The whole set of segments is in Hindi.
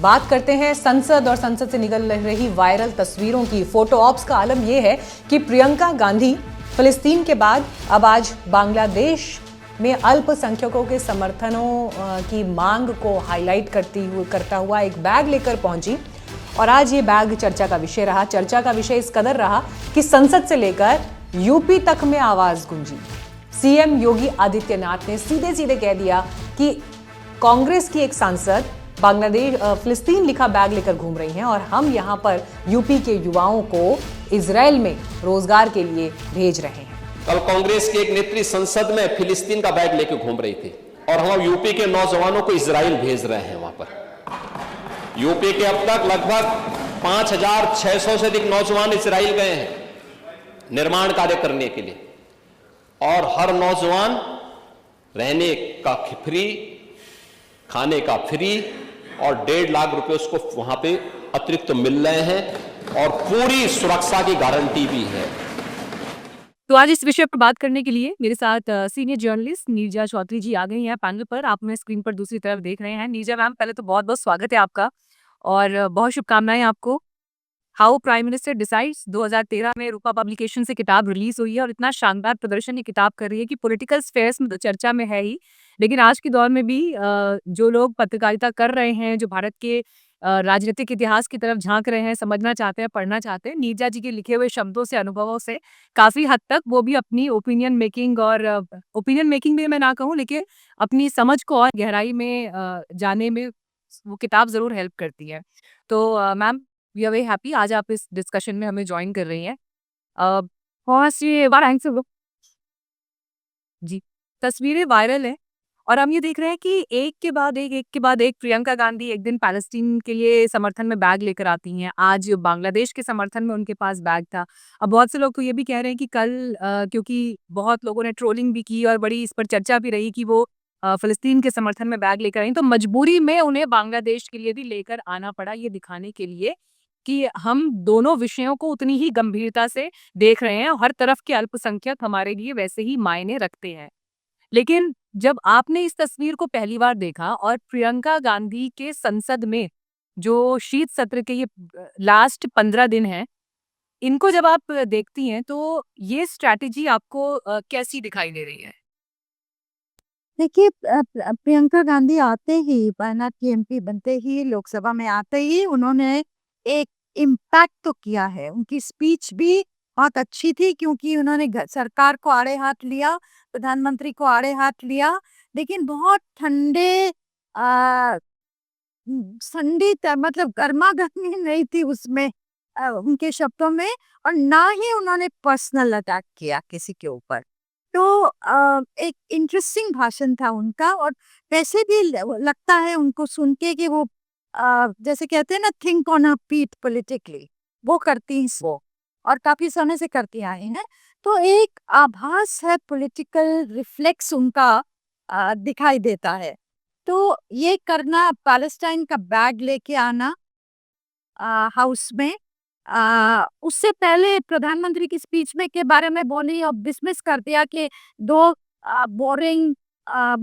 बात करते हैं संसद और संसद से निकल रही वायरल तस्वीरों की। फोटो ऑप्स का आलम यह है कि प्रियंका गांधी फिलिस्तीन के बाद अब आज बांग्लादेश में अल्पसंख्यकों के समर्थनों की मांग को हाईलाइट करता हुआ एक बैग लेकर पहुंची और आज ये बैग चर्चा का विषय रहा। चर्चा का विषय इस कदर रहा कि संसद से लेकर यूपी तक में आवाज गूंजी। सीएम योगी आदित्यनाथ ने सीधे सीधे कह दिया कि कांग्रेस की एक सांसद बांग्लादेश फिलिस्तीन लिखा बैग लेकर घूम रही हैं और हम यहां पर यूपी के युवाओं को इजराइल में रोजगार के लिए भेज रहे हैं। कल कांग्रेस के एक नेत्री संसद में फिलिस्तीन का बैग लेकर घूम रही थी और हम यूपी के नौजवानों को इजराइल भेज रहे हैं। वहां पर यूपी के अब तक लगभग 5,600 से अधिक नौजवान इजराइल गए हैं निर्माण कार्य करने के लिए और हर नौजवान रहने का फ्री, खाने का फ्री और 1.5 लाख रुपए उसको वहां पे अतिरिक्त मिल रहे हैं और पूरी सुरक्षा की गारंटी भी है। तो आज इस विषय पर बात करने के लिए मेरे साथ सीनियर जर्नलिस्ट नीरजा चौधरी जी आ गई हैं पैनल पर। आप हमें स्क्रीन पर दूसरी तरफ देख रहे हैं। नीरजा मैम, पहले तो बहुत बहुत स्वागत है आपका और बहुत शुभकामनाएं आपको। हाउ प्राइम मिनिस्टर डिसाइड्स 2013 में रूपा पब्लिकेशन से किताब रिलीज हुई है और इतना शानदार प्रदर्शन ये किताब कर रही है कि पॉलिटिकल स्फेयर्स में तो चर्चा में है ही, लेकिन आज के दौर में भी जो लोग पत्रकारिता कर रहे हैं, जो भारत के राजनीतिक इतिहास की तरफ झांक रहे हैं, समझना चाहते हैं, पढ़ना चाहते हैं, नीरजा जी के लिखे हुए शब्दों से, अनुभवों से काफी हद तक वो भी अपनी ओपिनियन मेकिंग और ओपिनियन मेकिंग भी मैं ना कहूँ, लेकिन अपनी समझ को और गहराई में जाने में वो किताब जरूर हेल्प करती है। तो ma'am, we are very happy आज आप इस डिस्कशन में हमें ज्वाइन कर रही हैं। बहुत सी बार आंसर जी, तस्वीरें वायरल है और हम ये देख रहे हैं कि एक के बाद एक प्रियंका गांधी एक दिन पैलेस्टीन के लिए समर्थन में बैग लेकर आती हैं। आज बांग्लादेश के समर्थन में उनके पास बैग था। अब बहुत से लोग तो ये भी कह रहे हैं कि कल क्योंकि बहुत लोगों ने ट्रोलिंग भी की और बड़ी इस पर चर्चा भी रही कि वो फिलिस्तीन के समर्थन में बैग लेकर आई, तो मजबूरी में उन्हें बांग्लादेश के लिए भी लेकर आना पड़ा, ये दिखाने के लिए कि हम दोनों विषयों को उतनी ही गंभीरता से देख रहे हैं और हर तरफ के अल्पसंख्यक हमारे लिए वैसे ही मायने रखते हैं। लेकिन जब आपने इस तस्वीर को पहली बार देखा और प्रियंका गांधी के संसद में जो शीत सत्र के ये लास्ट 15 दिन हैं, इनको जब आप देखती हैं तो ये स्ट्रैटेजी आपको कैसी दिखाई दे रही है? देखिए, प्रियंका गांधी आते ही, वायनाड की एमपी बनते ही, लोकसभा में आते ही उन्होंने एक इम्पैक्ट तो किया है। उनकी स्पीच भी बहुत अच्छी थी क्योंकि उन्होंने सरकार को आड़े हाथ लिया, प्रधानमंत्री को आड़े हाथ लिया, लेकिन बहुत ठंडे मतलब गर्मा-गर्मी नहीं थी उसमें, उनके शब्दों में, और ना ही उन्होंने पर्सनल अटैक किया किसी के ऊपर। तो एक इंटरेस्टिंग भाषण था उनका और वैसे भी लगता है उनको सुन के कि वो जैसे कहते हैं ना, think on a feet politically, वो करती हैं वो और काफी समय से करती आई हैं। तो एक आभास है, पॉलिटिकल रिफ्लेक्स उनका दिखाई देता है। तो ये करना, पैलेस्टाइन का बैग लेके आना हाउस में, उससे पहले प्रधानमंत्री की स्पीच में के बारे में बोली और डिसमिस कर दिया कि दो बोरिंग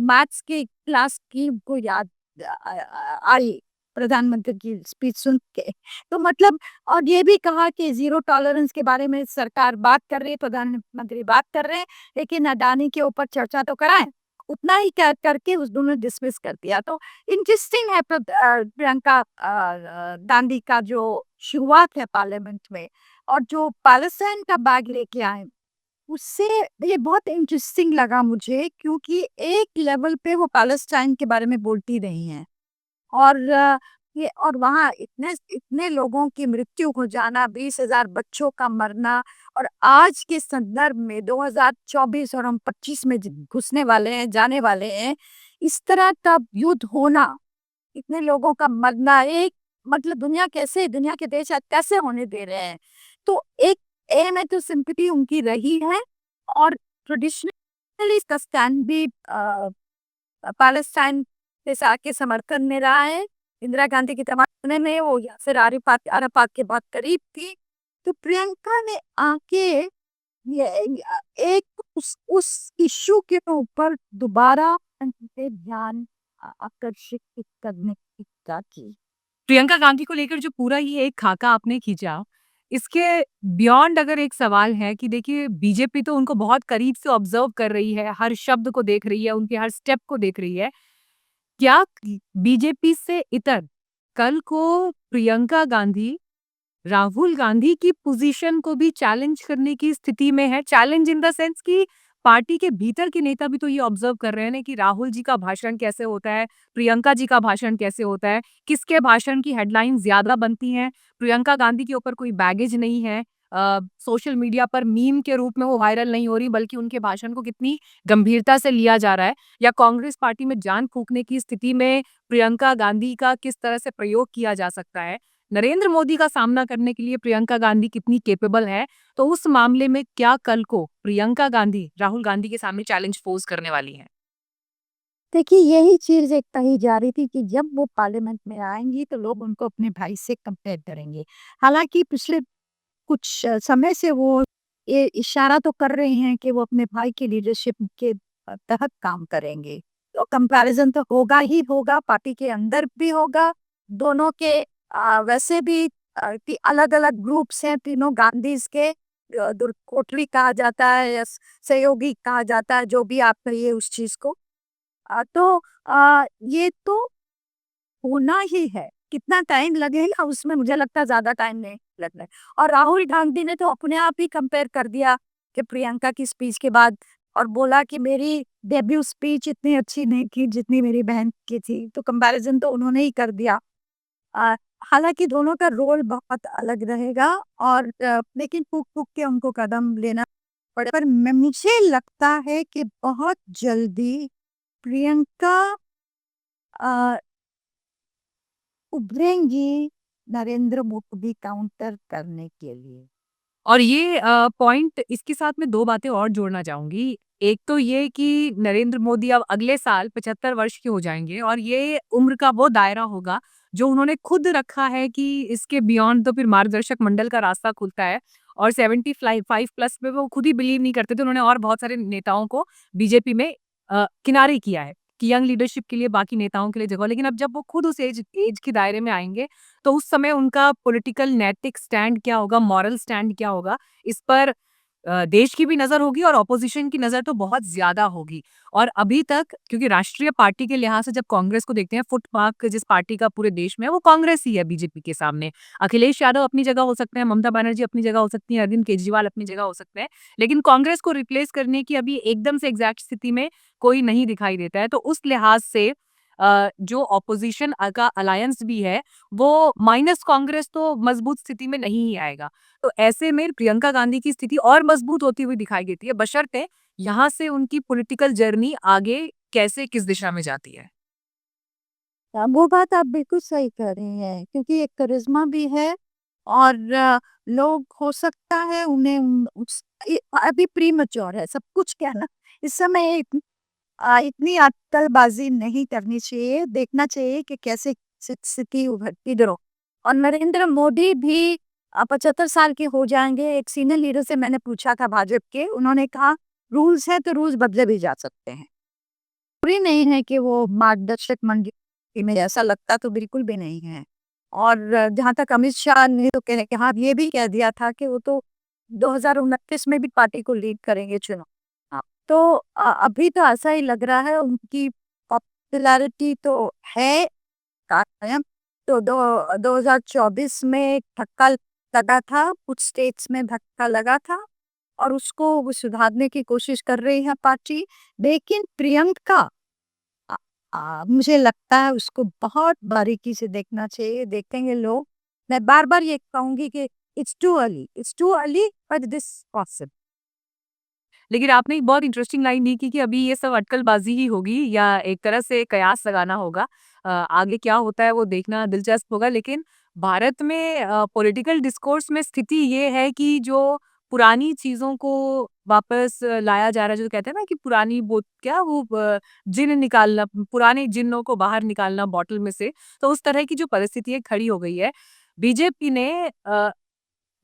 मैथ्स की क्लास की को याद आई प्रधानमंत्री की स्पीच सुन के। तो मतलब, और ये भी कहा कि जीरो टॉलरेंस के बारे में सरकार बात कर रही है, प्रधानमंत्री बात कर रहे हैं, लेकिन अडानी के ऊपर चर्चा तो कराएं, उतना ही करके उस दोनों डिसमिस कर दिया। तो इंटरेस्टिंग है प्रियंका गांधी का जो शुरुआत है पार्लियामेंट में, और जो पैलेस्टाइन का बैग लेके आए, उससे ये बहुत इंटरेस्टिंग लगा मुझे क्योंकि एक लेवल पे वो पैलेस्टाइन के बारे में बोलती रही हैं और ये, और वहाँ इतने इतने लोगों की मृत्यु हो जाना, 20,000 बच्चों का मरना, और आज के संदर्भ में 2024 और हम 25 में घुसने वाले हैं, जाने वाले हैं, इस तरह का युद्ध होना, इतने लोगों का मरना, एक मतलब दुनिया के देश आज कैसे होने दे रहे हैं। तो एक एम है, तो सिंपैथी उनकी रही है और ट्रेडिशनली इसका स्टैंड भी पैलेस्टाइन से आके समर्थन में रहा है। इंदिरा गांधी के जमाने में वो यासिर अराफात के बहुत करीब थी। तो प्रियंका ने आके ये एक उस इशू के ऊपर दोबारा ध्यान आकर्षित करने की इच्छा की प्रियंका गांधी को लेकर जो पूरा ये एक खाका आपने खींचा, इसके बियॉन्ड अगर एक सवाल है कि देखिए बीजेपी तो उनको बहुत करीब से ऑब्जर्व कर रही है, हर शब्द को देख रही है, उनके हर स्टेप को देख रही है। क्या बीजेपी से इतर कल को प्रियंका गांधी राहुल गांधी की पोजीशन को भी चैलेंज करने की स्थिति में है? चैलेंज इन द सेंस कि पार्टी के भीतर के नेता भी तो ये ऑब्जर्व कर रहे हैं ना कि राहुल जी का भाषण कैसे होता है, प्रियंका जी का भाषण कैसे होता है, किसके भाषण की हेडलाइन ज्यादा बनती हैं। प्रियंका गांधी के ऊपर कोई बैगेज नहीं है, सोशल मीडिया पर मीम के रूप में वो वायरल नहीं हो रही, बल्कि उनके भाषण को कितनी गंभीरता से लिया जा रहा है। या कांग्रेस पार्टी में जान फूंकने की स्थिति में प्रियंका गांधी का किस तरह से प्रयोग किया जा सकता है, नरेंद्र मोदी का सामना करने के लिए प्रियंका गांधी कितनी कैपेबल है, तो उस मामले में क्या कल को प्रियंका गांधी राहुल गांधी के सामने चैलेंज पोज करने वाली हैं? देखिए यही चीज एक कही जा रही थी कि जब वो पार्लियामेंट में आएंगी तो लोग उनको अपने भाई से कंपेयर करेंगे। हालांकि पिछले कुछ समय से वो ये इशारा तो कर रहे हैं कि वो अपने भाई की लीडरशिप के तहत काम करेंगे। तो कंपैरिजन तो होगा ही होगा, पार्टी के अंदर भी होगा। दोनों के वैसे भी अलग अलग ग्रुप्स हैं तीनों गांधीज के, कोटरी कहा जाता है या सहयोगी कहा जाता है, जो भी आप कहिए उस चीज को। तो ये तो होना ही है। कितना टाइम लगेगा उसमें मुझे लगता है ज्यादा टाइम नहीं लगना है। और राहुल गांधी ने तो अपने आप ही कंपेयर कर दिया कि प्रियंका की स्पीच के बाद, और बोला कि मेरी डेब्यू स्पीच इतनी अच्छी नहीं थी जितनी मेरी बहन की थी। तो कंपैरिजन तो उन्होंने ही कर दिया। अ, हालांकि दोनों का रोल बहुत अलग रहेगा, और लेकिन फूक फूक के उनको कदम लेना पड़े। पर मुझे लगता है कि बहुत जल्दी प्रियंका अ, उभरेंगी नरेंद्र मोदी काउंटर करने के लिए। और ये पॉइंट इसके साथ मैं 2 बातें और जोड़ना चाहूँगी। एक तो ये कि नरेंद्र मोदी अब अगले साल 75 वर्ष के हो जाएँगे और ये उम्र का वो दायरा होगा, जो उन्होंने खुद रखा है कि इसके बियॉन्ड तो फिर मार्गदर्शक मंडल का रास्ता खुलता है। और 75 प्लस में वो खुद ही बिलीव नहीं करते थे। उन्होंने और बहुत सारे नेताओं को बीजेपी में किनारे किया है कि यंग लीडरशिप के लिए बाकी नेताओं के लिए जगह हो। लेकिन अब जब वो खुद उस एज के दायरे में आएँगे, तो उस समय उनका पॉलिटिकल नैतिक स्टैंड क्या होगा, मॉरल स्टैंड क्या होगा, इस पर देश की भी नज़र होगी और ऑपोज़िशन की नज़र तो बहुत ज़्यादा होगी। और अभी तक क्योंकि राष्ट्रीय पार्टी के लिहाज से जब कांग्रेस को देखते हैं, फुटपाथ जिस पार्टी का पूरे देश में है, वो कांग्रेस ही है बीजेपी के सामने। अखिलेश यादव अपनी जगह हो सकते हैं, ममता बनर्जी अपनी जगह हो सकती हैं, अरविंद केजरीवाल अपनी जगह हो सकते हैं, लेकिन कांग्रेस को रिप्लेस करने की अभी एकदम से एग्ज़ैक्ट स्थिति में कोई नहीं दिखाई देता है। तो उस लिहाज से जो ऑपोज़िशन का अलायंस भी है, वो माइनस कांग्रेस तो मजबूत स्थिति में नहीं ही आएगा। तो ऐसे में प्रियंका गांधी की स्थिति और मजबूत होती हुई दिखाई देती है, बशर्ते यहाँ से उनकी पॉलिटिकल जर्नी आगे कैसे किस दिशा में जाती है। वो बात आप बिल्कुल सही कह रही हैं, क्योंकि एक करिश्मा भी है। और लोग हो सकता है उन्हें अभी प्री मैच्योर है सब कुछ कहना। इस समय इतनी अटकलबाजी नहीं करनी चाहिए, देखना चाहिए कि कैसे स्थिति उभरती रहो। और नरेंद्र मोदी भी 75 साल के हो जाएंगे। एक सीनियर लीडर से मैंने पूछा था भाजपा के, उन्होंने कहा रूल्स है तो रूल्स बदले भी जा सकते हैं, पूरी नहीं है कि वो मार्गदर्शक मंडली में, ऐसा लगता तो बिल्कुल भी नहीं है। और जहाँ तक अमित शाह ने तो कह हाँ ये भी कह दिया था कि वो तो 2029 में भी पार्टी को लीड करेंगे चुनाव। हाँ, तो अभी तो ऐसा ही लग रहा है, उनकी पॉपुलैरिटी तो है कायम। तो 2024 में धक्का लगा था, कुछ स्टेट्स में धक्का लगा था, और उसको वो सुधारने की कोशिश कर रही है पार्टी। लेकिन प्रियंका मुझे लगता है उसको बहुत बारीकी से देखना चाहिए, देखेंगे लोग। मैं बार बार ये कहूंगी कि it's too early but this possible. लेकिन आपने एक बहुत इंटरेस्टिंग लाइन दी कि अभी ये सब अटकलबाजी ही होगी या एक तरह से कयास लगाना होगा। आगे क्या होता है वो देखना दिलचस्प होगा। लेकिन भारत में पॉलिटिकल डिस्कोर्स में स्थिति ये है कि जो पुरानी चीज़ों को वापस लाया जा रहा है, जो कहते हैं ना कि पुरानी बोत क्या वो जिन निकालना, पुराने जिन्नों को बाहर निकालना बॉटल में से, तो उस तरह की जो परिस्थिति है खड़ी हो गई है। बीजेपी ने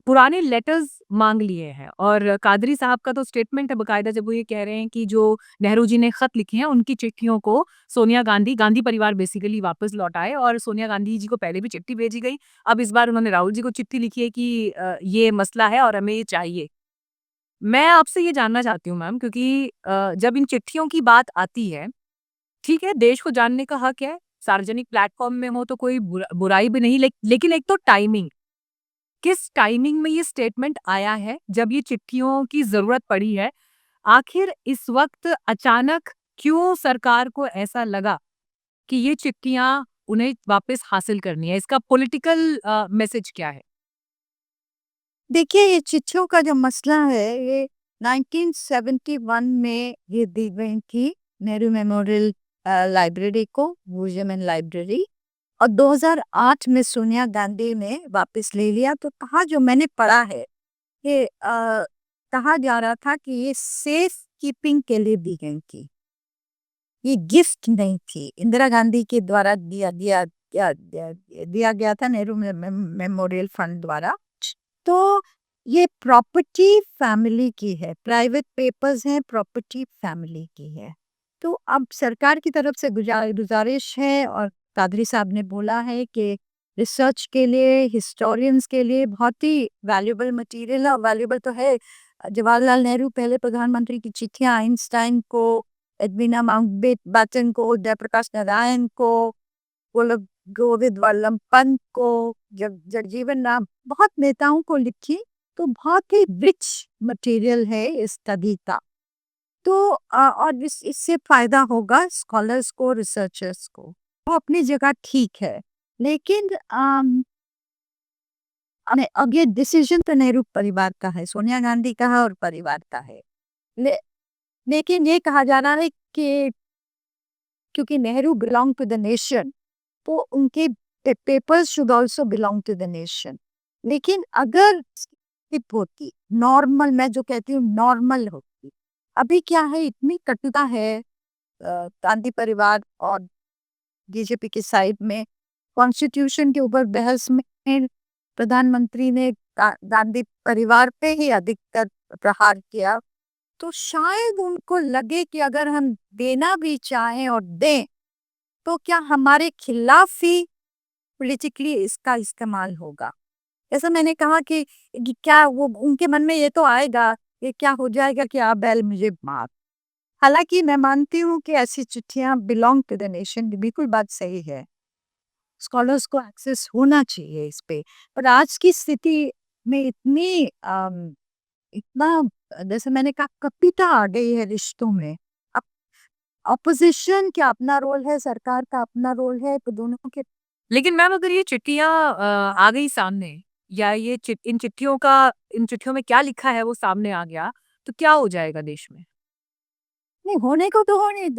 पुराने लेटर्स मांग लिए हैं। और कादरी साहब का तो स्टेटमेंट है बकायदा, जब वो ये कह रहे हैं कि जो नेहरू जी ने खत लिखे हैं उनकी चिट्ठियों को सोनिया गांधी गांधी परिवार बेसिकली वापस लौटाए। और सोनिया गांधी जी को पहले भी चिट्ठी भेजी गई, अब इस बार उन्होंने राहुल जी को चिट्ठी लिखी है कि ये मसला है और हमें ये चाहिए। मैं आपसे ये जानना चाहती हूँ मैम, क्योंकि जब इन चिट्ठियों की बात आती है, ठीक है, देश को जानने का हक है, सार्वजनिक प्लेटफॉर्म में हो तो कोई बुराई भी नहीं, लेकिन एक तो टाइमिंग, किस टाइमिंग में ये स्टेटमेंट आया है, जब ये चिट्ठियों की जरूरत पड़ी है, आखिर इस वक्त अचानक क्यों सरकार को ऐसा लगा कि ये चिट्ठियां उन्हें वापस हासिल करनी है? इसका पॉलिटिकल मैसेज क्या है? देखिए, ये चिट्ठियों का जो मसला है, ये 1971 में ये दी गई थी नेहरू मेमोरियल लाइब्रेरी को, वुमेन लाइब्रेरी। और 2008 में सोनिया गांधी ने वापस ले लिया। तो कहा, जो मैंने पढ़ा है कि कहा जा रहा था कि ये सेफ कीपिंग के लिए दी गई थी, ये गिफ्ट नहीं थी। इंदिरा गांधी के द्वारा दिया गया था नेहरू मेमोरियल फंड द्वारा। तो ये प्रॉपर्टी फैमिली की है, प्राइवेट पेपर्स हैं, प्रॉपर्टी फैमिली की है। तो अब सरकार की तरफ से गुजारिश है, और कादरी साहब ने बोला है कि रिसर्च के लिए, हिस्टोरियंस के लिए बहुत ही वैल्यूएबल मटेरियल है। और वैल्यूएबल तो है, जवाहरलाल नेहरू पहले प्रधानमंत्री की चिट्ठियां आइंस्टाइन को, एडविना माउंटबेटन को, जयप्रकाश नारायण को, गोविंद वल्लभ पंत को, जगजीवन राम, बहुत नेताओं को लिखी। तो बहुत ही रिच मटेरियल है इस स्टडी का। तो और इससे फायदा होगा स्कॉलर्स को, रिसर्चर्स को। वो अपनी जगह ठीक है, लेकिन अब ये डिसीजन तो नेहरू परिवार का है, सोनिया गांधी का है और परिवार का है। लेकिन ये कहा जा रहा है कि क्योंकि Nehru belong to the nation, तो उनके papers should also belong to the nation. लेकिन अगर स्किप होती, नॉर्मल, मैं जो कहती हूँ नॉर्मल होती, अभी क्या है, इतनी कटुता है गांधी परिवार और बीजेपी की साइड में। कॉन्स्टिट्यूशन के ऊपर बहस में प्रधानमंत्री ने गांधी परिवार पे ही अधिकतर प्रहार किया। तो शायद उनको लगे कि अगर हम देना भी चाहें और दें, तो क्या हमारे खिलाफ ही पॉलिटिकली इसका इस्तेमाल होगा। जैसा मैंने कहा कि क्या वो उनके मन में ये तो आएगा कि क्या हो जाएगा कि आप बैल मुझे मार। हालांकि मैं मानती हूँ कि ऐसी चिट्ठियां बिलोंग टू द नेशन, बिल्कुल बात सही है, स्कॉलर्स को एक्सेस होना चाहिए इस पे। पर आज की स्थिति में इतना, जैसे मैंने कहा, कपिता आ गई है रिश्तों में। अब ऑपोजिशन का अपना रोल है, सरकार का अपना रोल है, तो दोनों के। लेकिन मैम, अगर ये चिट्ठियां आ गई सामने, या इन चिट्ठियों में क्या लिखा है वो सामने आ गया, तो क्या हो जाएगा देश में? नहीं, होने को तो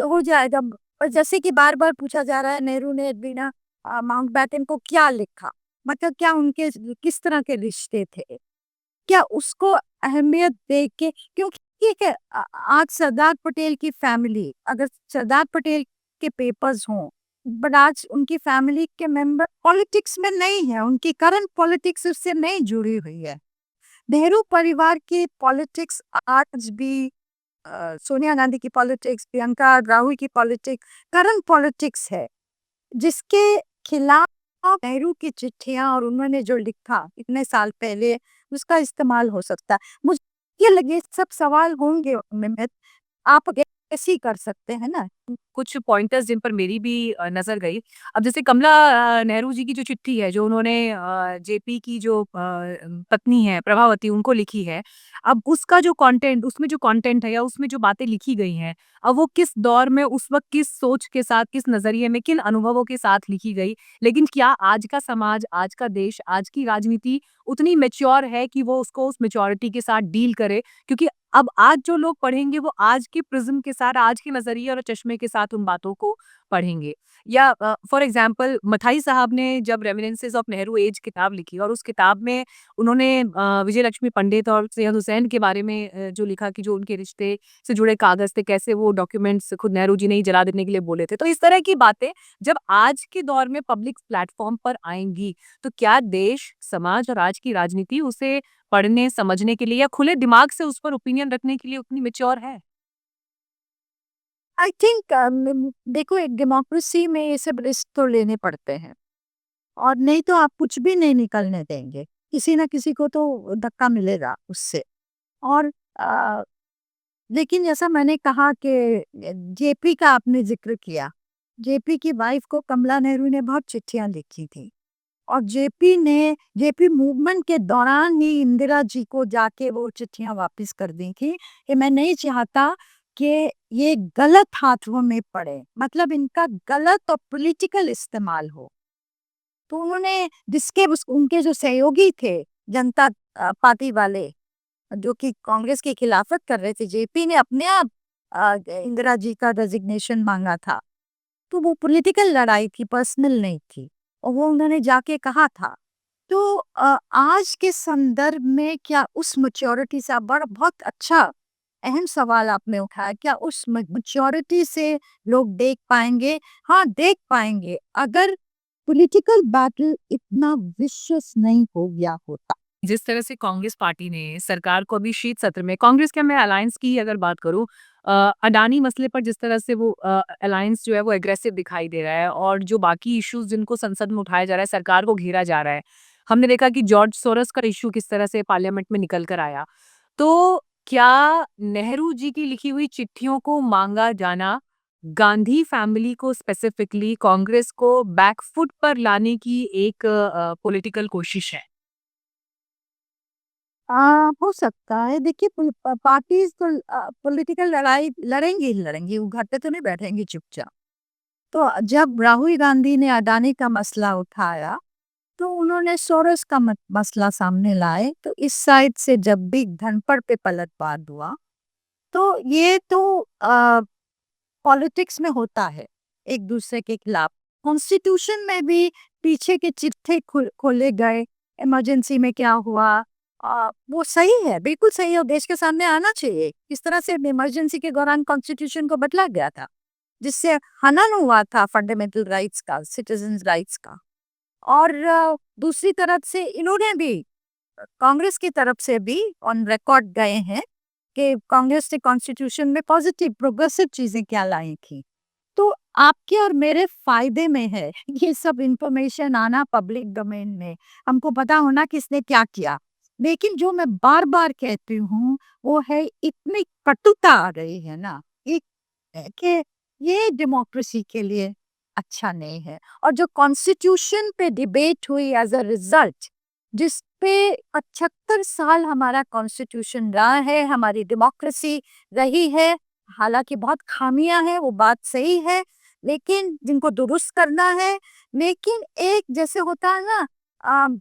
हो जाएगा। पर जैसे कि बार बार पूछा जा रहा है, नेहरू ने बिना माउंटबेटन को क्या लिखा, मतलब क्या उनके किस तरह के रिश्ते थे, क्या उसको अहमियत दे के। क्योंकि ठीक है, आज सरदार पटेल की फैमिली, अगर सरदार पटेल के पेपर्स हों, बट आज उनकी फैमिली के मेंबर पॉलिटिक्स में नहीं है, उनकी करंट पॉलिटिक्स उससे नहीं जुड़ी हुई है। नेहरू परिवार की पॉलिटिक्स आज भी सोनिया गांधी की पॉलिटिक्स, प्रियंका राहुल की पॉलिटिक्स करंट पॉलिटिक्स है, जिसके खिलाफ नेहरू की चिट्ठियां और उन्होंने जो लिखा इतने साल पहले, उसका इस्तेमाल हो सकता है। मुझे लगे सब सवाल होंगे उनमें, आप कैसे कर सकते हैं ना। कुछ पॉइंटर्स जिन पर मेरी भी नज़र गई। अब जैसे कमला नेहरू जी की जो चिट्ठी है, जो उन्होंने जेपी की जो पत्नी है प्रभावती, उनको लिखी है। अब उसका जो कंटेंट, उसमें जो कंटेंट है या उसमें जो बातें लिखी गई हैं, अब वो किस दौर में, उस वक़्त किस सोच के साथ, किस नज़रिए में, किन अनुभवों के साथ लिखी गई। लेकिन क्या आज का समाज, आज का देश, आज की राजनीति उतनी मैच्योर है कि वो उसको उस मैच्योरिटी के साथ डील करे? क्योंकि अब आज जो लोग पढ़ेंगे वो आज के प्रिज्म के साथ, आज के नजरिए और चश्मे के साथ उन बातों को पढ़ेंगे। या फॉर एग्जांपल, मथाई साहब ने जब रेमिनिसेंस ऑफ नेहरू एज किताब लिखी, और उस किताब में उन्होंने विजय लक्ष्मी पंडित और सैयद हुसैन के बारे में जो लिखा कि जो उनके रिश्ते से जुड़े कागज थे, कैसे वो डॉक्यूमेंट्स खुद नेहरू जी ने ही जला देने के लिए बोले थे। तो इस तरह की बातें जब आज के दौर में पब्लिक प्लेटफॉर्म पर आएंगी, तो क्या देश, समाज और आज की राजनीति उसे पढ़ने समझने के लिए या खुले दिमाग से उस पर ओपिनियन रखने के लिए उतनी मेच्योर है? आई थिंक देखो, एक डेमोक्रेसी में ये सब रिस्क तो लेने पड़ते हैं, और नहीं तो आप कुछ भी नहीं निकलने देंगे। किसी ना किसी को तो धक्का मिलेगा उससे। और लेकिन जैसा मैंने कहा कि जेपी का आपने जिक्र किया, जेपी की वाइफ को कमला नेहरू ने बहुत चिट्ठियां लिखी थी, और जेपी मूवमेंट के दौरान ही इंदिरा जी को जाके वो चिट्ठियां वापस कर दी थी कि मैं नहीं चाहता कि ये गलत हाथों में पड़े, मतलब इनका गलत और पॉलिटिकल इस्तेमाल हो। तो उन्होंने उनके जो सहयोगी थे, जनता पार्टी वाले, जो कि कांग्रेस की खिलाफत कर रहे थे, जेपी ने अपने आप इंदिरा जी का रेजिग्नेशन मांगा था। तो वो पॉलिटिकल लड़ाई थी, पर्सनल नहीं थी, और वो उन्होंने जाके कहा था। तो आज के संदर्भ में क्या उस मैच्योरिटी से, बड़ा बहुत अच्छा अहम सवाल आपने उठाया, क्या उस मैच्योरिटी से लोग देख पाएंगे? हाँ, देख पाएंगे, अगर पॉलिटिकल बैटल इतना विशेष नहीं हो गया होता। जिस तरह से कांग्रेस पार्टी ने सरकार को अभी शीत सत्र में, कांग्रेस क्या, मैं अलायंस की ही अगर बात करूं, अडानी मसले पर जिस तरह से वो अलायंस जो है वो एग्रेसिव दिखाई दे रहा है, और जो बाकी इश्यूज जिनको संसद में उठाया जा रहा है, सरकार को घेरा जा रहा है। हमने देखा कि जॉर्ज सोरस का इश्यू किस तरह से पार्लियामेंट में निकल कर आया। तो क्या नेहरू जी की लिखी हुई चिट्ठियों को मांगा जाना गांधी फैमिली को स्पेसिफिकली, कांग्रेस को बैकफुट पर लाने की एक पॉलिटिकल कोशिश है? हो सकता है। देखिए, पार्टीज तो पॉलिटिकल लड़ाई लड़ेंगी ही लड़ेंगी, वो घर पे तो नहीं बैठेंगी चुपचाप। तो जब राहुल गांधी ने अडानी का मसला उठाया, तो उन्होंने सोरस का मसला सामने लाए, तो इस साइड से जब भी धनपड़ पे पलटवार हुआ, तो ये तो पॉलिटिक्स में होता है, एक दूसरे के खिलाफ। कॉन्स्टिट्यूशन में भी पीछे के चिट्ठे खोले गए, इमरजेंसी में क्या हुआ, वो सही है, बिल्कुल सही है, और देश के सामने आना चाहिए। किस तरह से इमरजेंसी के दौरान कॉन्स्टिट्यूशन को बदला गया था, जिससे हनन हुआ था फंडामेंटल राइट्स का, सिटीजन राइट्स का। और दूसरी तरफ से इन्होंने भी, कांग्रेस की तरफ से भी ऑन रिकॉर्ड गए हैं कि कांग्रेस ने कॉन्स्टिट्यूशन में पॉजिटिव प्रोग्रेसिव चीजें क्या लाई थी। तो आपके और मेरे फायदे में है ये सब इंफॉर्मेशन आना पब्लिक डोमेन में, हमको पता होना किसने क्या किया। लेकिन जो मैं बार बार कहती हूँ, वो है इतनी कटुता आ रही है ना, एक कि ये डेमोक्रेसी के लिए अच्छा नहीं है। और जो कॉन्स्टिट्यूशन पे डिबेट हुई एज अ रिजल्ट, जिस पे 75 साल हमारा कॉन्स्टिट्यूशन रहा है, हमारी डेमोक्रेसी रही है, हालांकि बहुत खामियां हैं, वो बात सही है, लेकिन जिनको दुरुस्त करना है। लेकिन एक जैसे होता है ना, अम,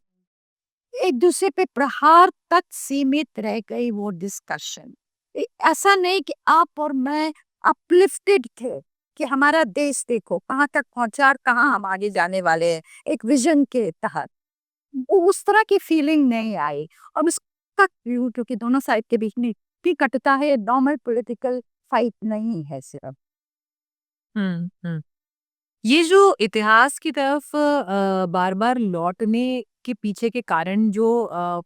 एक दूसरे पे प्रहार तक सीमित रह गई वो डिस्कशन। ऐसा नहीं कि आप और मैं अपलिफ्टेड थे कि हमारा देश देखो कहाँ तक पहुंचा और कहाँ हम आगे जाने वाले हैं, एक विजन के तहत। उस तरह की फीलिंग नहीं आई। और उसका क्यों? क्योंकि दोनों साइड के बीच में भी कटता है, नॉर्मल पॉलिटिकल फाइट नहीं है सिर्फ। हम्म। ये जो इतिहास की तरफ बार-बार लौटने के पीछे के कारण जो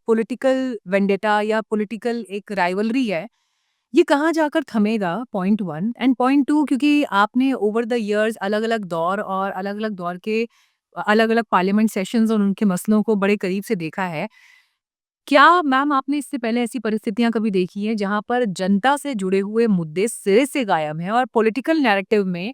पॉलिटिकल वेंडेटा या पॉलिटिकल एक राइवलरी है, ये कहाँ जाकर थमेगा? पॉइंट 1 एंड पॉइंट 2, क्योंकि आपने ओवर द इयर्स अलग-अलग दौर और अलग-अलग दौर के अलग-अलग पार्लियामेंट सेशंस और उनके मसलों को बड़े करीब से देखा है। क्या मैम आपने इससे पहले ऐसी परिस्थितियाँ कभी देखी हैं जहाँ पर जनता से जुड़े हुए मुद्दे सिरे से गायब हैं और पॉलिटिकल नैरेटिव में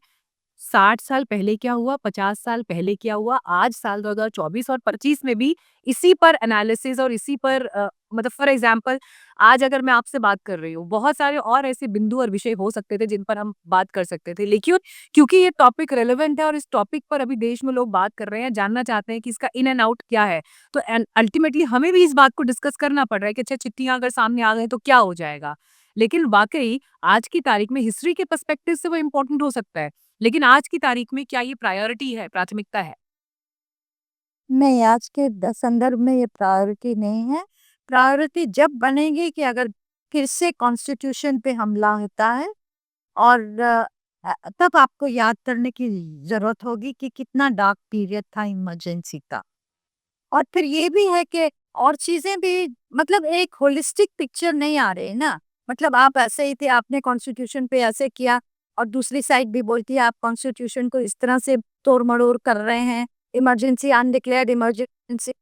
60 साल पहले क्या हुआ, 50 साल पहले क्या हुआ, आज साल 2024 और 25 में भी इसी पर एनालिसिस और इसी पर मतलब फॉर एग्जांपल आज अगर मैं आपसे बात कर रही हूँ, बहुत सारे और ऐसे बिंदु और विषय हो सकते थे जिन पर हम बात कर सकते थे। लेकिन क्योंकि ये टॉपिक रेलेवेंट है और इस टॉपिक पर अभी देश में लोग बात कर रहे हैं, जानना चाहते हैं कि इसका इन एंड आउट क्या है, तो अल्टीमेटली हमें भी इस बात को डिस्कस करना पड़ रहा है कि अच्छा चिट्ठियां अगर सामने आ गई तो क्या हो जाएगा। लेकिन वाकई आज की तारीख में हिस्ट्री के पर्सपेक्टिव से वो इम्पोर्टेंट हो सकता है, लेकिन आज की तारीख में क्या ये प्रायोरिटी है, प्राथमिकता है? नहीं, आज के संदर्भ में ये प्रायोरिटी नहीं है। प्रायोरिटी जब बनेगी कि अगर फिर से कॉन्स्टिट्यूशन पे हमला होता है, और तब आपको याद करने की जरूरत होगी कि कितना डार्क पीरियड था इमरजेंसी का। और फिर ये भी है कि और चीजें भी, मतलब एक होलिस्टिक पिक्चर नहीं आ रही ना। मतलब आप ऐसे ही थे, आपने कॉन्स्टिट्यूशन पे ऐसे किया, और दूसरी साइड भी बोलती है आप कॉन्स्टिट्यूशन को इस तरह से तोड़ मड़ोड़ कर रहे हैं, इमरजेंसी, अनडिक्लेयर्ड इमरजेंसी।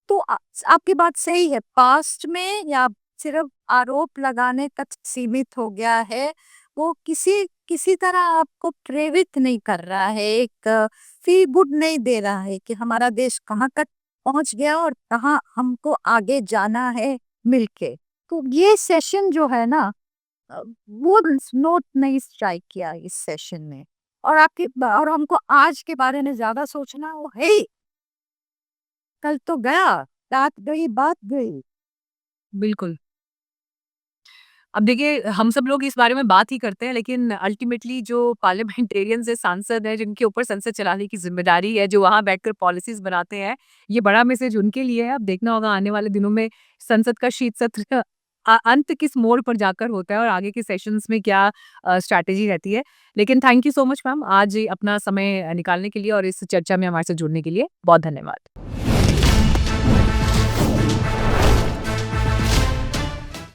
तो आपकी बात सही है, पास्ट में या सिर्फ आरोप लगाने तक सीमित हो गया है, वो किसी किसी तरह आपको प्रेरित नहीं कर रहा है, एक फील गुड नहीं दे रहा है कि हमारा देश कहाँ तक पहुंच गया और कहाँ हमको आगे जाना है मिलके। तो ये सेशन जो है ना, वो नोट नहीं स्ट्राइक किया इस सेशन में। और हमको आज के बारे में ज्यादा सोचना वो है ही। कल तो गया, रात गई, बात गई। बिल्कुल। अब देखिए, हम सब लोग इस बारे में बात ही करते हैं, लेकिन अल्टीमेटली जो पार्लियामेंटेरियंस है, सांसद हैं, जिनके ऊपर संसद चलाने की ज़िम्मेदारी है, जो वहाँ बैठकर पॉलिसीज़ बनाते हैं, ये बड़ा मैसेज उनके लिए है। अब देखना होगा आने वाले दिनों में संसद का शीत सत्र अंत किस मोड़ पर जाकर होता है और आगे के सेशंस में क्या स्ट्रैटेजी रहती है। लेकिन thank you so much ma'am, आज ये अपना समय निकालने के लिए और इस चर्चा में हमारे साथ जुड़ने के लिए। बहुत धन्यवाद।